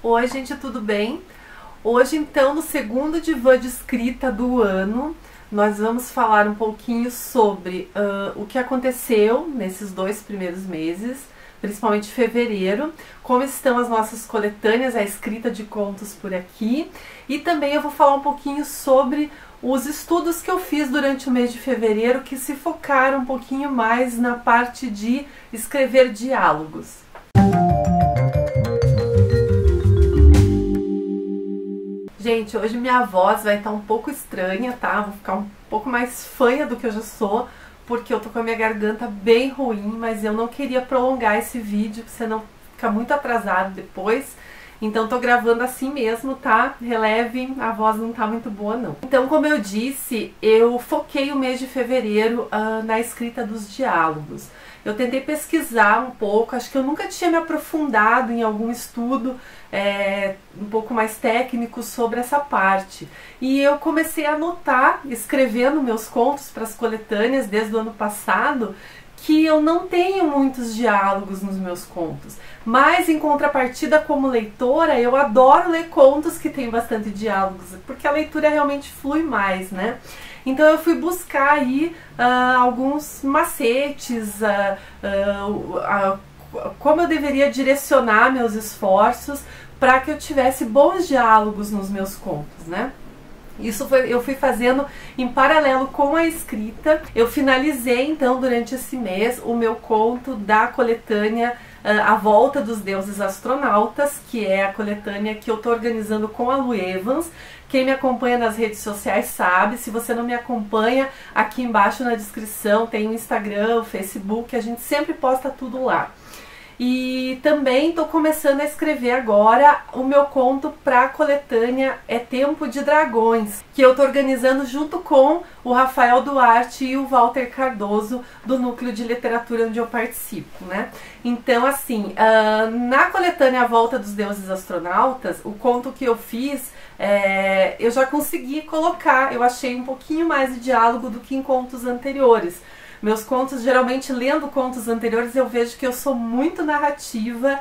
Oi, gente, tudo bem? Hoje, então, no segundo divã de escrita do ano, nós vamos falar um pouquinho sobre o que aconteceu nesses 2 primeiros meses, principalmente fevereiro, como estão as nossas coletâneas, a escrita de contos por aqui, e também eu vou falar um pouquinho sobre os estudos que eu fiz durante o mês de fevereiro, que se focaram um pouquinho mais na parte de escrever diálogos. Gente, hoje minha voz vai estar um pouco estranha, tá? Vou ficar um pouco mais fanha do que eu já sou, porque eu tô com a minha garganta bem ruim, mas eu não queria prolongar esse vídeo, pra você não ficar muito atrasado depois. Então tô gravando assim mesmo, tá? Relevem, a voz não tá muito boa não. Então, como eu disse, eu foquei o mês de fevereiro na escrita dos diálogos. Eu tentei pesquisar um pouco, acho que eu nunca tinha me aprofundado em algum estudo um pouco mais técnico sobre essa parte. E eu comecei a anotar, escrevendo meus contos para as coletâneas desde o ano passado, que eu não tenho muitos diálogos nos meus contos. Mas, em contrapartida, como leitora, eu adoro ler contos que tem bastante diálogos, porque a leitura realmente flui mais, né? Então eu fui buscar aí alguns macetes, como eu deveria direcionar meus esforços para que eu tivesse bons diálogos nos meus contos, né? Eu fui fazendo em paralelo com a escrita. Eu finalizei então durante esse mês o meu conto da coletânea A Volta dos Deuses Astronautas, que é a coletânea que eu estou organizando com a Lu Evans. Quem me acompanha nas redes sociais sabe. Se você não me acompanha, aqui embaixo na descrição tem o Instagram, o Facebook, a gente sempre posta tudo lá. E também estou começando a escrever agora o meu conto para a coletânea É Tempo de Dragões, que eu estou organizando junto com o Rafael Duarte e o Walter Cardoso, do Núcleo de Literatura onde eu participo, né? Então, assim, na coletânea A Volta dos Deuses Astronautas, o conto que eu fiz, eu já consegui colocar, eu achei um pouquinho mais de diálogo do que em contos anteriores. Meus contos, geralmente lendo contos anteriores, eu vejo que eu sou muito narrativa,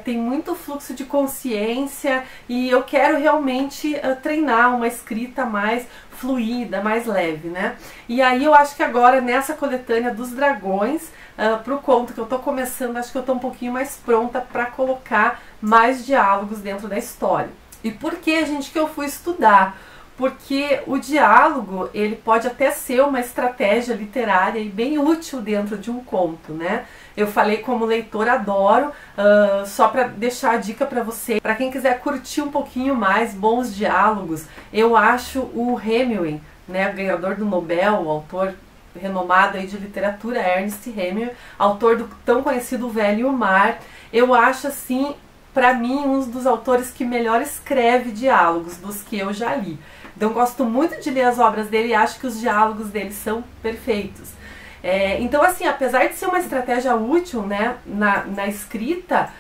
tem muito fluxo de consciência e eu quero realmente treinar uma escrita mais fluida, mais leve, né? E aí eu acho que agora nessa coletânea dos dragões, para o conto que eu tô começando, acho que eu tô um pouquinho mais pronta para colocar mais diálogos dentro da história. E por que, gente, que eu fui estudar? Porque o diálogo, ele pode até ser uma estratégia literária e bem útil dentro de um conto, né? Eu falei como leitor, adoro, só para deixar a dica para você, para quem quiser curtir um pouquinho mais bons diálogos, eu acho o Hemingway, né, ganhador do Nobel, o autor renomado aí de literatura, Ernest Hemingway, autor do tão conhecido O Velho e o Mar, eu acho assim, para mim, um dos autores que melhor escreve diálogos dos que eu já li. Então, eu gosto muito de ler as obras dele e acho que os diálogos dele são perfeitos. Então, assim, apesar de ser uma estratégia útil, né, na escrita,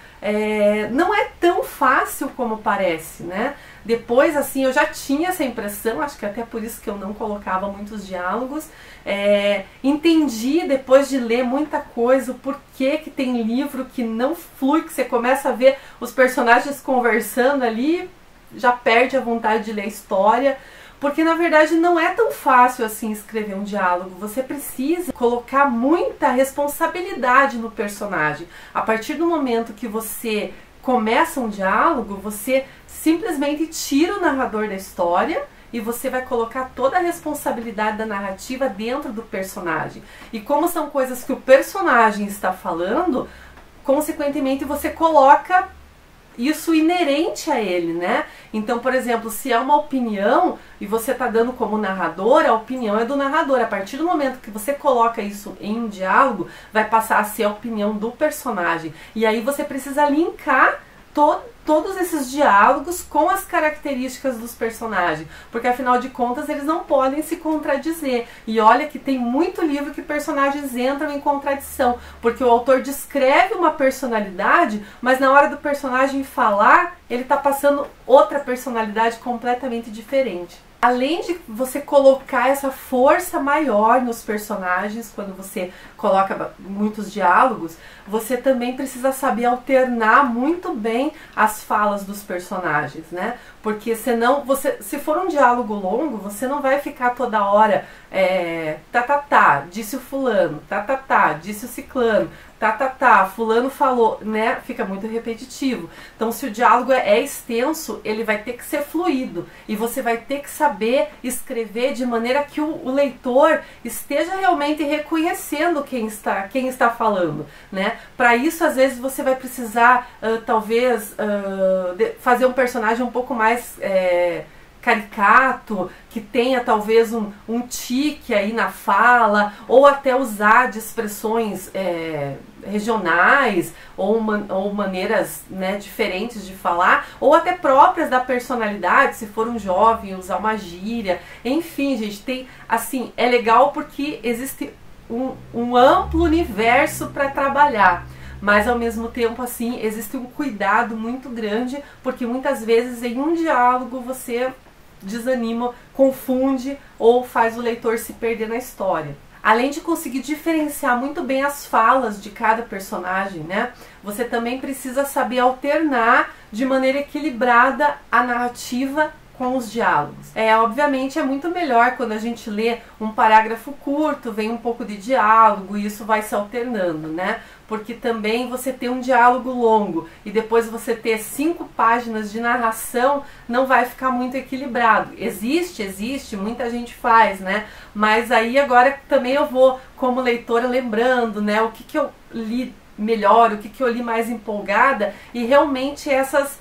não é tão fácil como parece, né? Depois, assim, eu já tinha essa impressão, acho que até por isso que eu não colocava muitos diálogos. Entendi, depois de ler muita coisa, o porquê que tem livro que não flui, que você começa a ver os personagens conversando ali, já perde a vontade de ler a história, porque na verdade não é tão fácil assim escrever um diálogo. Você precisa colocar muita responsabilidade no personagem. A partir do momento que você começa um diálogo, você simplesmente tira o narrador da história e você vai colocar toda a responsabilidade da narrativa dentro do personagem. E como são coisas que o personagem está falando, consequentemente você coloca isso inerente a ele, né? Então, por exemplo, se é uma opinião e você está dando como narrador, a opinião é do narrador. A partir do momento que você coloca isso em um diálogo, vai passar a ser a opinião do personagem. E aí você precisa linkar todos esses diálogos com as características dos personagens, porque afinal de contas eles não podem se contradizer. E olha que tem muito livro que personagens entram em contradição, porque o autor descreve uma personalidade, mas na hora do personagem falar, ele está passando outra personalidade completamente diferente. Além de você colocar essa força maior nos personagens, quando você coloca muitos diálogos, você também precisa saber alternar muito bem as falas dos personagens, né? Porque senão, se for um diálogo longo, você não vai ficar toda hora disse o fulano, disse o ciclano, fulano falou, né? Fica muito repetitivo. Então, se o diálogo é extenso, ele vai ter que ser fluido e você vai ter que saber escrever de maneira que o leitor esteja realmente reconhecendo quem está falando, né? Para isso, às vezes, você vai precisar, talvez, fazer um personagem um pouco mais caricato, que tenha talvez um tique aí na fala, ou até usar de expressões regionais, ou maneiras, né, diferentes de falar, ou até próprias da personalidade, se for um jovem, usar uma gíria. Enfim, gente, tem, assim, é legal porque existe um amplo universo para trabalhar. Mas ao mesmo tempo, assim, existe um cuidado muito grande, porque muitas vezes em um diálogo você desanima, confunde ou faz o leitor se perder na história. Além de conseguir diferenciar muito bem as falas de cada personagem, né? Você também precisa saber alternar de maneira equilibrada a narrativa com os diálogos. Obviamente é muito melhor quando a gente lê um parágrafo curto, vem um pouco de diálogo e isso vai se alternando, né? Porque também você ter um diálogo longo e depois você ter 5 páginas de narração não vai ficar muito equilibrado. Existe, muita gente faz, né? Mas aí agora também eu vou, como leitora, lembrando, né? O que eu li melhor, o que eu li mais empolgada, e realmente essas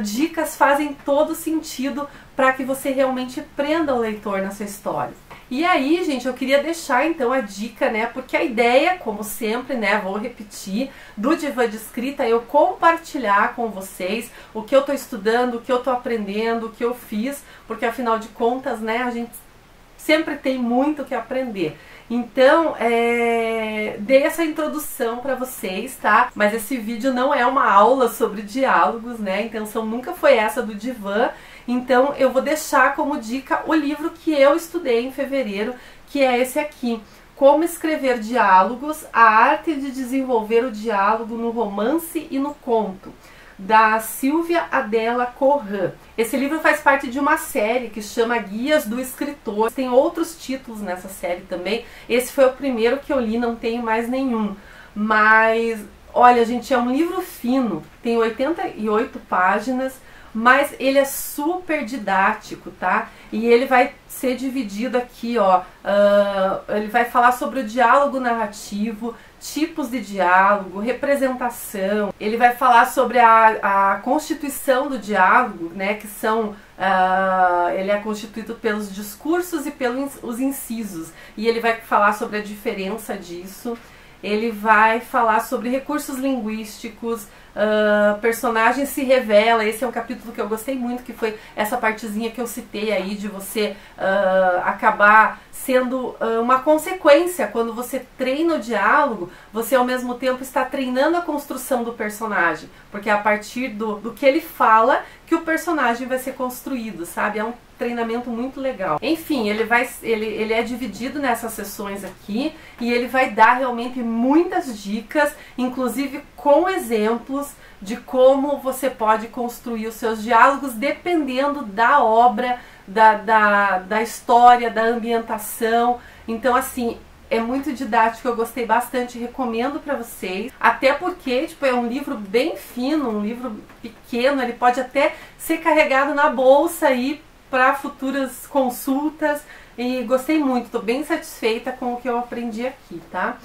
dicas fazem todo sentido para que você realmente prenda o leitor nessa história. E aí, gente, eu queria deixar então a dica, né, porque a ideia, como sempre, né, vou repetir, do Divã de Escrita é eu compartilhar com vocês o que eu tô estudando, o que eu tô aprendendo, o que eu fiz, porque afinal de contas, né, a gente sempre tem muito que aprender. Então, dei essa introdução para vocês, tá? Mas esse vídeo não é uma aula sobre diálogos, né? A intenção nunca foi essa do Divã. Então, eu vou deixar como dica o livro que eu estudei em fevereiro, que é esse aqui. Como Escrever Diálogos, a arte de desenvolver o diálogo no romance e no conto, da Silvia Adela Corrã. Esse livro faz parte de uma série que chama Guias do Escritor. Tem outros títulos nessa série também. Esse foi o primeiro que eu li, não tenho mais nenhum. Mas, olha, gente, é um livro fino, tem 88 páginas, mas ele é super didático, tá? E ele vai ser dividido aqui, ó, ele vai falar sobre o diálogo narrativo, tipos de diálogo, representação. Ele vai falar sobre a constituição do diálogo, né, que são, ele é constituído pelos discursos e pelos incisos. E ele vai falar sobre a diferença disso. Ele vai falar sobre recursos linguísticos, personagem se revela. Esse é um capítulo que eu gostei muito, que foi essa partezinha que eu citei aí, de você acabar sendo uma consequência. Quando você treina o diálogo, você ao mesmo tempo está treinando a construção do personagem, porque é a partir do que ele fala que o personagem vai ser construído, sabe? É um treinamento muito legal. Enfim, ele é dividido nessas sessões aqui e ele vai dar realmente muitas dicas, inclusive com exemplos de como você pode construir os seus diálogos dependendo da obra, da história, da ambientação. Então, assim, é muito didático, eu gostei bastante, recomendo para vocês. Até porque, tipo, é um livro bem fino, um livro pequeno, ele pode até ser carregado na bolsa aí para futuras consultas. E gostei muito, estou bem satisfeita com o que eu aprendi aqui, tá?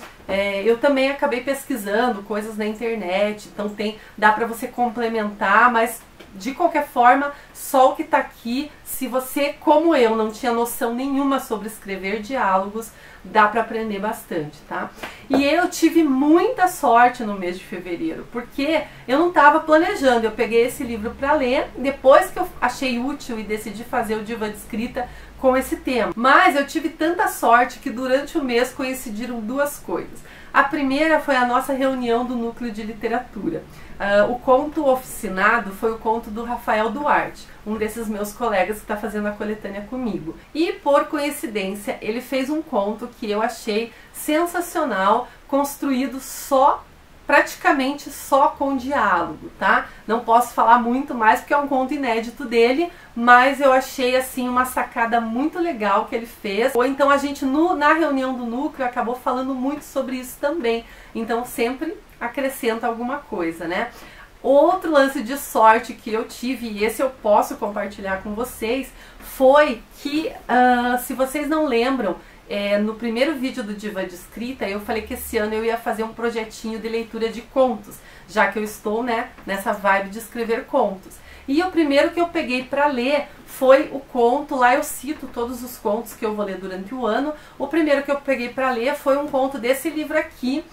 Eu também acabei pesquisando coisas na internet, então dá para você complementar, mas de qualquer forma, só o que está aqui, se você, como eu, não tinha noção nenhuma sobre escrever diálogos, dá para aprender bastante, tá? E eu tive muita sorte no mês de fevereiro, porque eu não estava planejando. Eu peguei esse livro para ler, depois que eu achei útil e decidi fazer o Divã de Escrita com esse tema. Mas eu tive tanta sorte que durante o mês coincidiram duas coisas. A primeira foi a nossa reunião do Núcleo de Literatura. O conto oficinado foi o conto do Rafael Duarte, um desses meus colegas que está fazendo a coletânea comigo. E por coincidência, ele fez um conto que eu achei sensacional, construído praticamente só com diálogo, tá? Não posso falar muito mais porque é um conto inédito dele, mas eu achei assim uma sacada muito legal que ele fez. Ou então a gente na reunião do núcleo acabou falando muito sobre isso também, então sempre acrescenta alguma coisa, né? Outro lance de sorte que eu tive, e esse eu posso compartilhar com vocês, foi que, se vocês não lembram, no primeiro vídeo do Diva de Escrita, eu falei que esse ano eu ia fazer um projetinho de leitura de contos, já que eu estou, né, nessa vibe de escrever contos. E o primeiro que eu peguei para ler foi o conto, lá eu cito todos os contos que eu vou ler durante o ano. O primeiro que eu peguei para ler foi um conto desse livro aqui,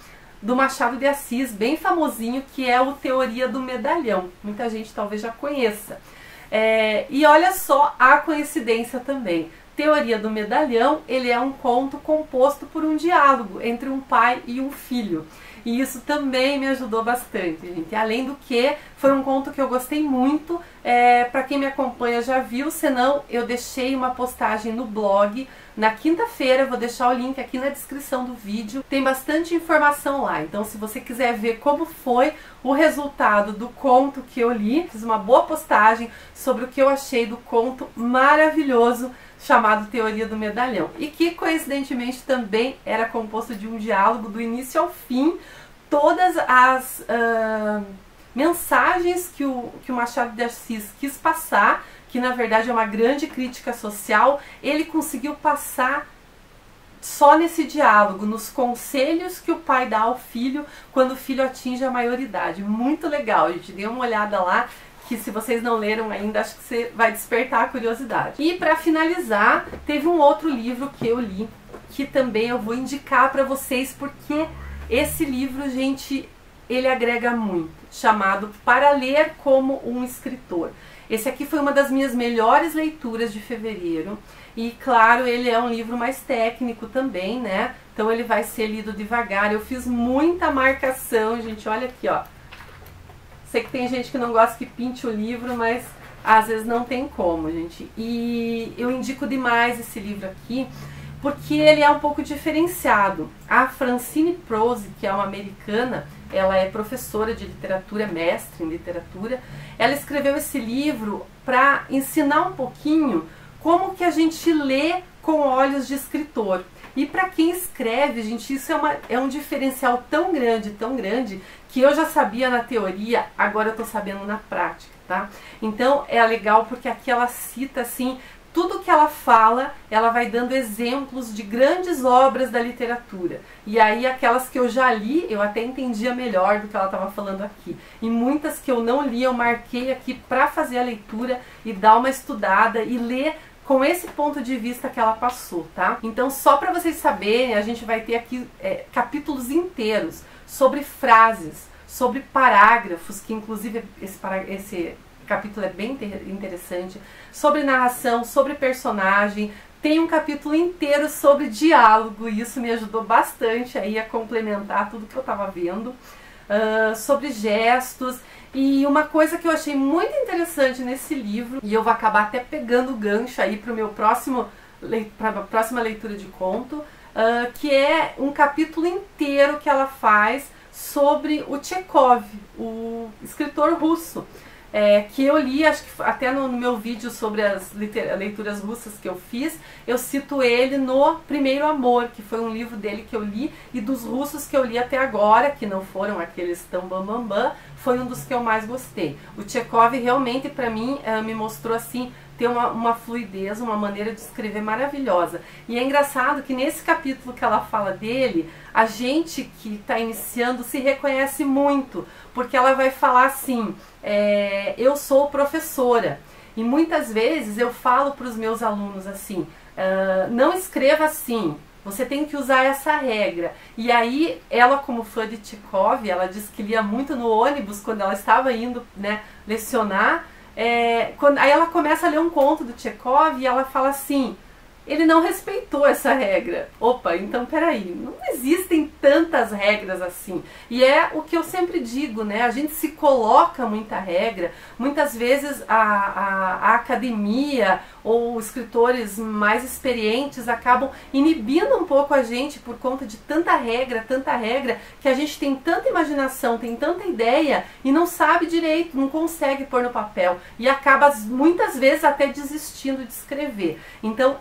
do Machado de Assis, bem famosinho, que é o Teoria do Medalhão. Muita gente talvez já conheça. E olha só a coincidência também. Teoria do Medalhão, ele é um conto composto por um diálogo entre um pai e um filho. E isso também me ajudou bastante, gente. Além do que, foi um conto que eu gostei muito. Para quem me acompanha já viu, senão eu deixei uma postagem no blog na quinta-feira, vou deixar o link aqui na descrição do vídeo. Tem bastante informação lá, então se você quiser ver como foi o resultado do conto que eu li, fiz uma boa postagem sobre o que eu achei do conto maravilhoso chamado Teoria do Medalhão, e que coincidentemente também era composto de um diálogo do início ao fim. Todas as mensagens que o Machado de Assis quis passar, que na verdade é uma grande crítica social, ele conseguiu passar só nesse diálogo, nos conselhos que o pai dá ao filho quando o filho atinge a maioridade. Muito legal, gente, dê uma olhada lá, que se vocês não leram ainda, acho que você vai despertar a curiosidade. E para finalizar, teve um outro livro que eu li, que também eu vou indicar para vocês, porque esse livro, gente, ele agrega muito, chamado Para Ler como um Escritor. Esse aqui foi uma das minhas melhores leituras de fevereiro, e claro, ele é um livro mais técnico também, né? Então ele vai ser lido devagar. Eu fiz muita marcação, gente, olha aqui, ó. Sei que tem gente que não gosta que pinte o livro, mas às vezes não tem como, gente. E eu indico demais esse livro aqui, porque ele é um pouco diferenciado. A Francine Prose, que é uma americana, ela é professora de literatura, mestre em literatura. Ela escreveu esse livro para ensinar um pouquinho como que a gente lê com olhos de escritor. E para quem escreve, gente, isso é um diferencial tão grande, que eu já sabia na teoria, agora eu tô sabendo na prática, tá? Então é legal porque aqui ela cita, assim, tudo que ela fala, ela vai dando exemplos de grandes obras da literatura. E aí aquelas que eu já li, eu até entendia melhor do que ela estava falando aqui. E muitas que eu não li, eu marquei aqui para fazer a leitura e dar uma estudada e ler com esse ponto de vista que ela passou, tá? Então, só para vocês saberem, a gente vai ter aqui capítulos inteiros sobre frases, sobre parágrafos, que inclusive esse capítulo é bem interessante, sobre narração, sobre personagem. Tem um capítulo inteiro sobre diálogo, e isso me ajudou bastante aí a complementar tudo que eu estava vendo, sobre gestos. E uma coisa que eu achei muito interessante nesse livro, e eu vou acabar até pegando o gancho aí para a próxima leitura de conto, que é um capítulo inteiro que ela faz sobre o Tchekov, o escritor russo. Que eu li, acho que até no meu vídeo sobre as leituras russas que eu fiz, eu cito ele no Primeiro Amor, que foi um livro dele que eu li, e dos russos que eu li até agora, que não foram aqueles tão bambambam, foi um dos que eu mais gostei. O Tchekov realmente, para mim, me mostrou assim, ter uma fluidez, uma maneira de escrever maravilhosa. E é engraçado que nesse capítulo que ela fala dele, a gente que está iniciando se reconhece muito, porque ela vai falar assim, eu sou professora, e muitas vezes eu falo para os meus alunos assim, não escreva assim, você tem que usar essa regra. E aí, ela como fã de Tchekov, ela diz que lia muito no ônibus quando ela estava indo, né, lecionar. Aí ela começa a ler um conto do Tchekov e ela fala assim, ele não respeitou essa regra. Opa, então peraí, não existem tantas regras assim. E é o que eu sempre digo, né? A gente se coloca muita regra, muitas vezes a academia ou escritores mais experientes acabam inibindo um pouco a gente por conta de tanta regra, que a gente tem tanta imaginação, tem tanta ideia e não sabe direito, não consegue pôr no papel e acaba muitas vezes até desistindo de escrever. Então,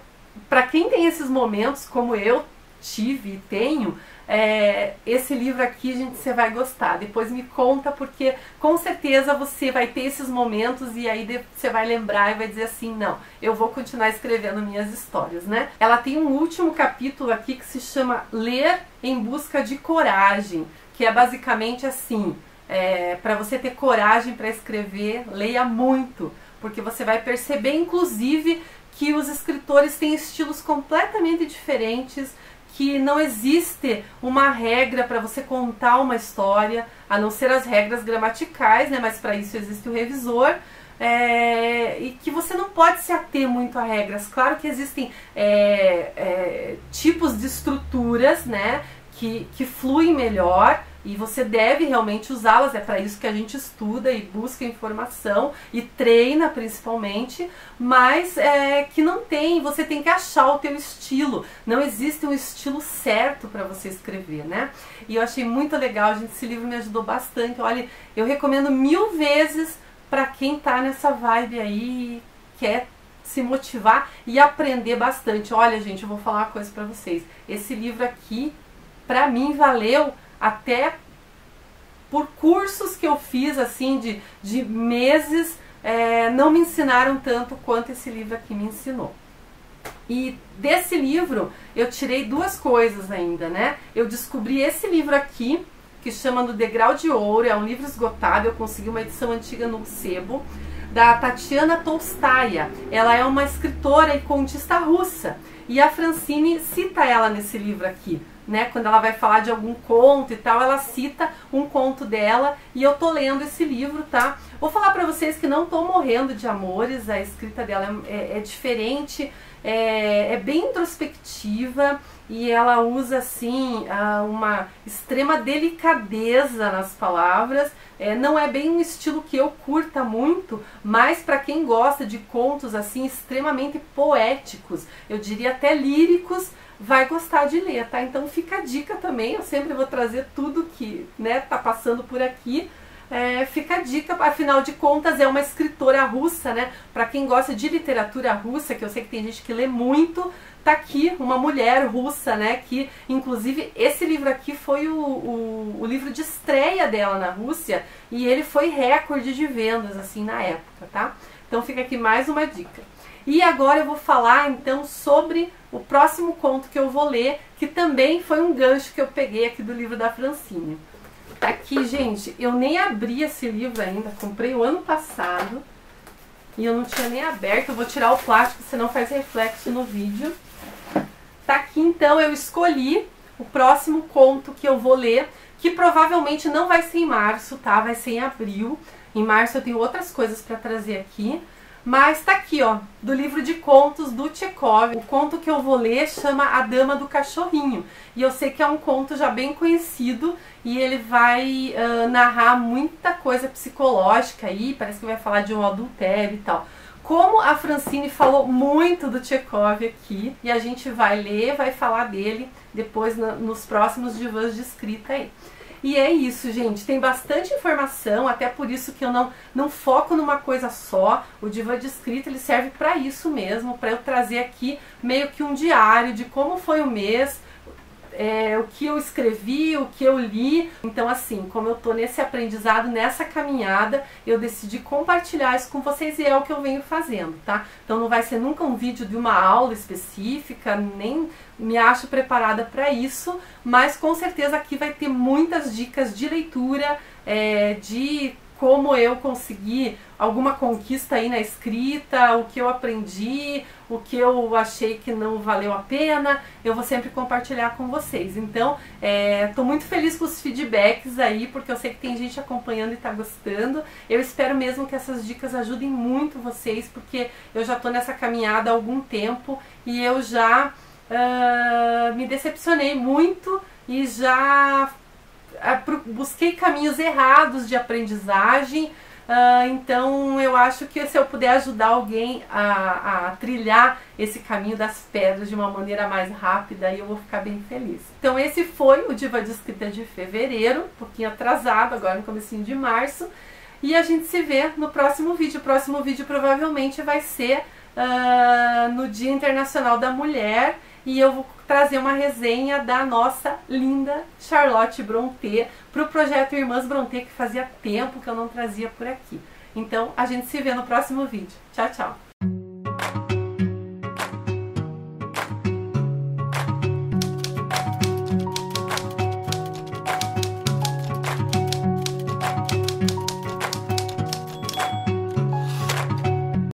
para quem tem esses momentos, como eu tive e tenho, esse livro aqui, gente, você vai gostar. Depois me conta, porque com certeza você vai ter esses momentos e aí você vai lembrar e vai dizer assim, não, eu vou continuar escrevendo minhas histórias, né? Ela tem um último capítulo aqui que se chama Ler em Busca de Coragem, que é basicamente assim, para você ter coragem para escrever, leia muito, porque você vai perceber, inclusive, que os escritores têm estilos completamente diferentes, que não existe uma regra para você contar uma história, a não ser as regras gramaticais, né? Mas para isso existe o revisor, e que você não pode se ater muito a regras. Claro que existem tipos de estruturas, né? Que fluem melhor, e você deve realmente usá-las, é para isso que a gente estuda e busca informação e treina principalmente, mas que não tem, você tem que achar o teu estilo, não existe um estilo certo para você escrever, né? E eu achei muito legal, gente, esse livro me ajudou bastante, olha, eu recomendo 1000 vezes para quem tá nessa vibe aí, quer se motivar e aprender bastante. Olha, gente, eu vou falar uma coisa para vocês, esse livro aqui, para mim, valeu até por cursos que eu fiz, assim, de meses, não me ensinaram tanto quanto esse livro aqui me ensinou. E desse livro, eu tirei 2 coisas ainda, né? Eu descobri esse livro aqui, que chama No Degrau de Ouro, é um livro esgotado, eu consegui uma edição antiga no sebo, da Tatiana Tolstaia. Ela é uma escritora e contista russa, e a Francine cita ela nesse livro aqui, né? Quando ela vai falar de algum conto e tal, ela cita um conto dela, e eu tô lendo esse livro, tá? Vou falar pra vocês que não tô morrendo de amores, a escrita dela é diferente, é bem introspectiva, e ela usa, assim, uma extrema delicadeza nas palavras. Não é bem um estilo que eu curta muito, mas para quem gosta de contos, assim, extremamente poéticos, eu diria até líricos, vai gostar de ler, tá? Então fica a dica também, eu sempre vou trazer tudo que, né, tá passando por aqui. Fica a dica, afinal de contas é uma escritora russa, né? Para quem gosta de literatura russa, que eu sei que tem gente que lê muito, tá aqui uma mulher russa, né? Que inclusive esse livro aqui foi o livro de estreia dela na Rússia, e ele foi recorde de vendas, assim, na época, tá? Então fica aqui mais uma dica. E agora eu vou falar então sobre o próximo conto que eu vou ler, que também foi um gancho que eu peguei aqui do livro da Francine. Tá aqui, gente, eu nem abri esse livro ainda, comprei o ano passado e eu não tinha nem aberto. Eu vou tirar o plástico, senão faz reflexo no vídeo. Tá aqui, então, eu escolhi o próximo conto que eu vou ler, que provavelmente não vai ser em março, tá? Vai ser em abril. Em março eu tenho outras coisas para trazer aqui. Mas tá aqui, ó, do livro de contos do Tchekov. O conto que eu vou ler chama A Dama do Cachorrinho. E eu sei que é um conto já bem conhecido, e ele vai narrar muita coisa psicológica aí, parece que vai falar de um adultério e tal. Como a Francine falou muito do Tchekov aqui, e a gente vai ler, vai falar dele depois nos próximos divãs de escrita aí. E é isso, gente, tem bastante informação, até por isso que eu não foco numa coisa só. O divã de escrita, ele serve para isso mesmo, para eu trazer aqui meio que um diário de como foi o mês, o que eu escrevi, o que eu li. Então, assim, como eu tô nesse aprendizado, nessa caminhada, eu decidi compartilhar isso com vocês, e é o que eu venho fazendo, tá? Então não vai ser nunca um vídeo de uma aula específica, nem me acho preparada para isso, mas com certeza aqui vai ter muitas dicas de leitura, de como eu consegui alguma conquista aí na escrita, o que eu aprendi, o que eu achei que não valeu a pena, eu vou sempre compartilhar com vocês. Então, tô muito feliz com os feedbacks aí, porque eu sei que tem gente acompanhando e tá gostando. Eu espero mesmo que essas dicas ajudem muito vocês, porque eu já tô nessa caminhada há algum tempo e eu já me decepcionei muito e já busquei caminhos errados de aprendizagem. Então eu acho que se eu puder ajudar alguém a trilhar esse caminho das pedras de uma maneira mais rápida, eu vou ficar bem feliz. Então esse foi o Diva de Escrita de fevereiro, um pouquinho atrasado, agora no comecinho de março. E a gente se vê no próximo vídeo. O próximo vídeo provavelmente vai ser no Dia Internacional da Mulher, e eu vou trazer uma resenha da nossa linda Charlotte Brontë para o projeto Irmãs Brontë, que fazia tempo que eu não trazia por aqui. Então a gente se vê no próximo vídeo. Tchau, tchau!